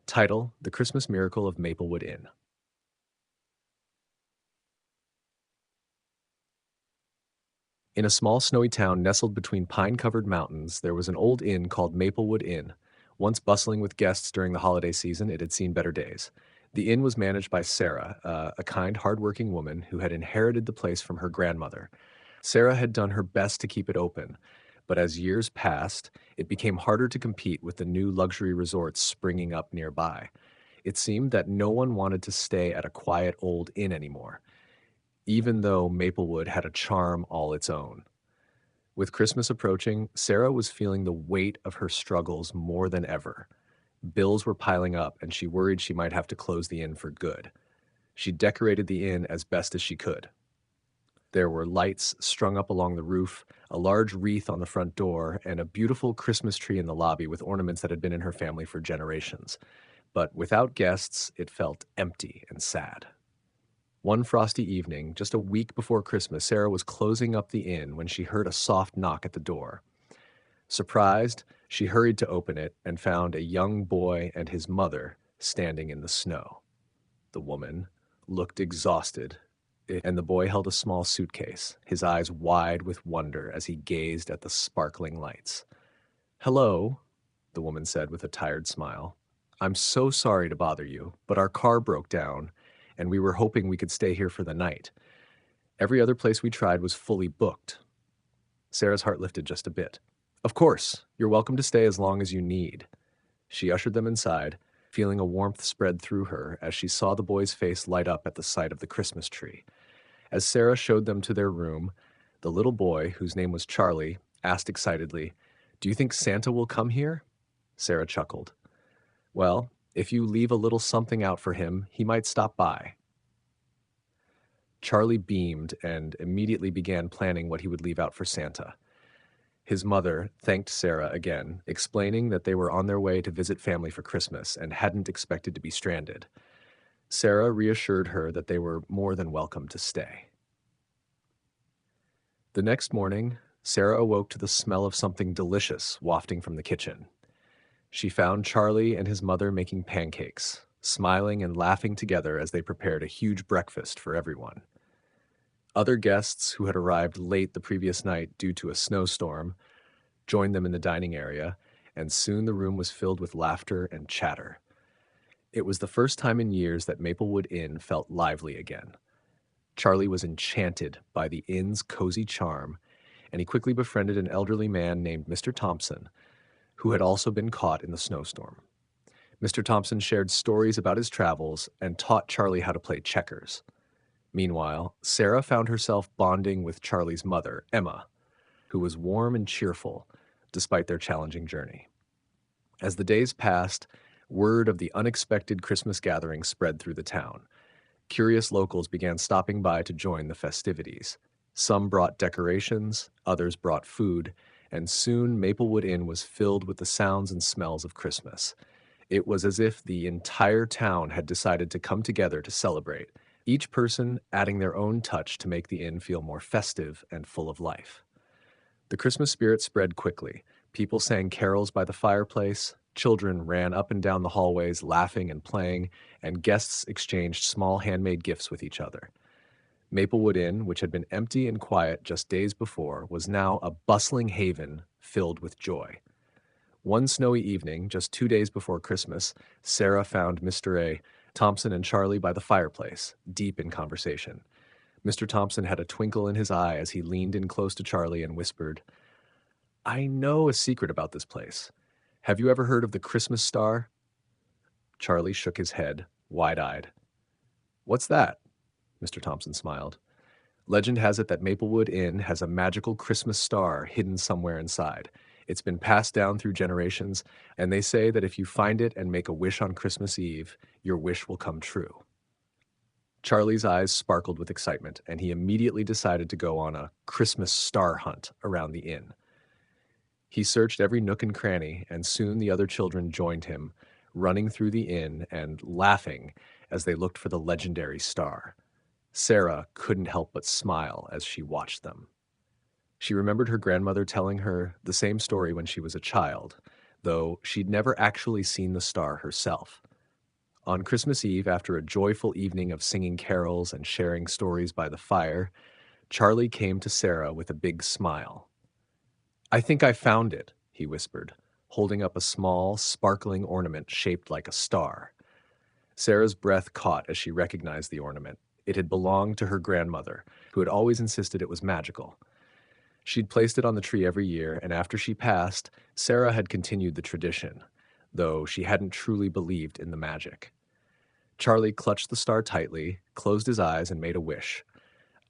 Title: The Christmas Miracle of Maplewood Inn. In a small snowy town nestled between pine-covered mountains, there was an old inn called Maplewood Inn. Once bustling with guests during the holiday season, it had seen better days. The inn was managed by Sarah, a kind, hard-working woman who had inherited the place from her grandmother. Sarah had done her best to keep it open, but as years passed, it became harder to compete with the new luxury resorts springing up nearby. It seemed that no one wanted to stay at a quiet old inn anymore, even though Maplewood had a charm all its own. With Christmas approaching, Sarah was feeling the weight of her struggles more than ever. Bills were piling up, and she worried she might have to close the inn for good. She decorated the inn as best as she could. There were lights strung up along the roof, a large wreath on the front door, and a beautiful Christmas tree in the lobby with ornaments that had been in her family for generations. But without guests, it felt empty and sad. One frosty evening, just a week before Christmas, Sarah was closing up the inn when she heard a soft knock at the door. Surprised, she hurried to open it and found a young boy and his mother standing in the snow. The woman looked exhausted, and the boy held a small suitcase, his eyes wide with wonder as he gazed at the sparkling lights. "Hello," the woman said with a tired smile. "I'm so sorry to bother you, but our car broke down, and we were hoping we could stay here for the night. Every other place we tried was fully booked." Sarah's heart lifted just a bit. "Of course, you're welcome to stay as long as you need." She ushered them inside, feeling a warmth spread through her as she saw the boy's face light up at the sight of the Christmas tree. As Sarah showed them to their room, the little boy, whose name was Charlie, asked excitedly, "Do you think Santa will come here?" Sarah chuckled. "Well, if you leave a little something out for him, he might stop by." Charlie beamed and immediately began planning what he would leave out for Santa. His mother thanked Sarah again, explaining that they were on their way to visit family for Christmas and hadn't expected to be stranded. Sarah reassured her that they were more than welcome to stay. The next morning, Sarah awoke to the smell of something delicious wafting from the kitchen. She found Charlie and his mother making pancakes, smiling and laughing together as they prepared a huge breakfast for everyone. Other guests who had arrived late the previous night due to a snowstorm joined them in the dining area, and soon the room was filled with laughter and chatter. It was the first time in years that Maplewood Inn felt lively again. Charlie was enchanted by the inn's cozy charm, and he quickly befriended an elderly man named Mr. Thompson, who had also been caught in the snowstorm. Mr. Thompson shared stories about his travels and taught Charlie how to play checkers. Meanwhile, Sarah found herself bonding with Charlie's mother, Emma, who was warm and cheerful despite their challenging journey. As the days passed, word of the unexpected Christmas gathering spread through the town. Curious locals began stopping by to join the festivities. Some brought decorations, others brought food, and soon Maplewood Inn was filled with the sounds and smells of Christmas. It was as if the entire town had decided to come together to celebrate, each person adding their own touch to make the inn feel more festive and full of life. The Christmas spirit spread quickly. People sang carols by the fireplace, children ran up and down the hallways laughing and playing, and guests exchanged small handmade gifts with each other. Maplewood Inn, which had been empty and quiet just days before, was now a bustling haven filled with joy. One snowy evening, just 2 days before Christmas, Sarah found Mr. A. Thompson and Charlie by the fireplace, deep in conversation. Mr. Thompson had a twinkle in his eye as he leaned in close to Charlie and whispered, "I know a secret about this place. Have you ever heard of the Christmas star?" Charlie shook his head, wide-eyed. "What's that?" Mr. Thompson smiled. "Legend has it that Maplewood Inn has a magical Christmas star hidden somewhere inside. It's been passed down through generations, and they say that if you find it and make a wish on Christmas Eve, your wish will come true." Charlie's eyes sparkled with excitement, and he immediately decided to go on a Christmas star hunt around the inn. He searched every nook and cranny, and soon the other children joined him, running through the inn and laughing as they looked for the legendary star. Sarah couldn't help but smile as she watched them. She remembered her grandmother telling her the same story when she was a child, though she'd never actually seen the star herself. On Christmas Eve, after a joyful evening of singing carols and sharing stories by the fire, Charlie came to Sarah with a big smile. "I think I found it," he whispered, holding up a small, sparkling ornament shaped like a star. Sarah's breath caught as she recognized the ornament. It had belonged to her grandmother, who had always insisted it was magical. She'd placed it on the tree every year, and after she passed, Sarah had continued the tradition, though she hadn't truly believed in the magic. Charlie clutched the star tightly, closed his eyes, and made a wish.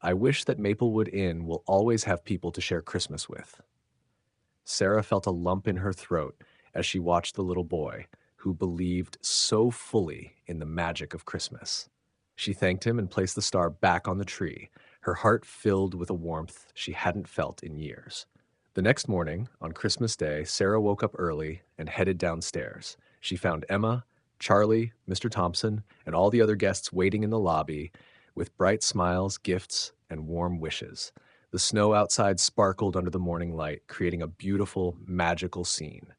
"I wish that Maplewood Inn will always have people to share Christmas with." Sarah felt a lump in her throat as she watched the little boy, who believed so fully in the magic of Christmas. She thanked him and placed the star back on the tree, her heart filled with a warmth she hadn't felt in years. The next morning, on Christmas Day, Sarah woke up early and headed downstairs. She found Emma, Charlie, Mr. Thompson, and all the other guests waiting in the lobby with bright smiles, gifts, and warm wishes. The snow outside sparkled under the morning light, creating a beautiful, magical scene.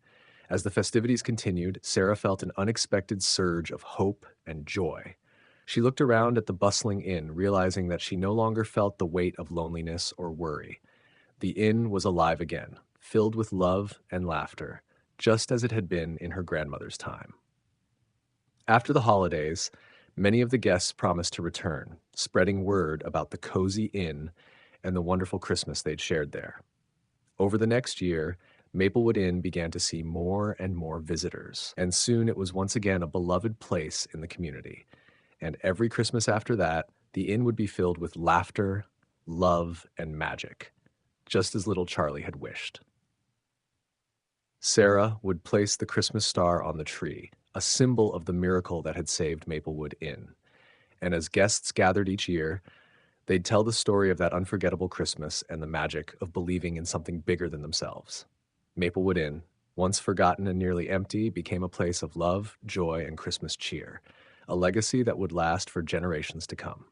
As the festivities continued, Sarah felt an unexpected surge of hope and joy. She looked around at the bustling inn, realizing that she no longer felt the weight of loneliness or worry. The inn was alive again, filled with love and laughter, just as it had been in her grandmother's time. After the holidays, many of the guests promised to return, spreading word about the cozy inn and the wonderful Christmas they'd shared there. Over the next year, Maplewood Inn began to see more and more visitors, and soon it was once again a beloved place in the community. And every Christmas after that, the inn would be filled with laughter, love, and magic, just as little Charlie had wished. Sarah would place the Christmas star on the tree, a symbol of the miracle that had saved Maplewood Inn. And as guests gathered each year, they'd tell the story of that unforgettable Christmas and the magic of believing in something bigger than themselves. Maplewood Inn, once forgotten and nearly empty, became a place of love, joy, and Christmas cheer, a legacy that would last for generations to come.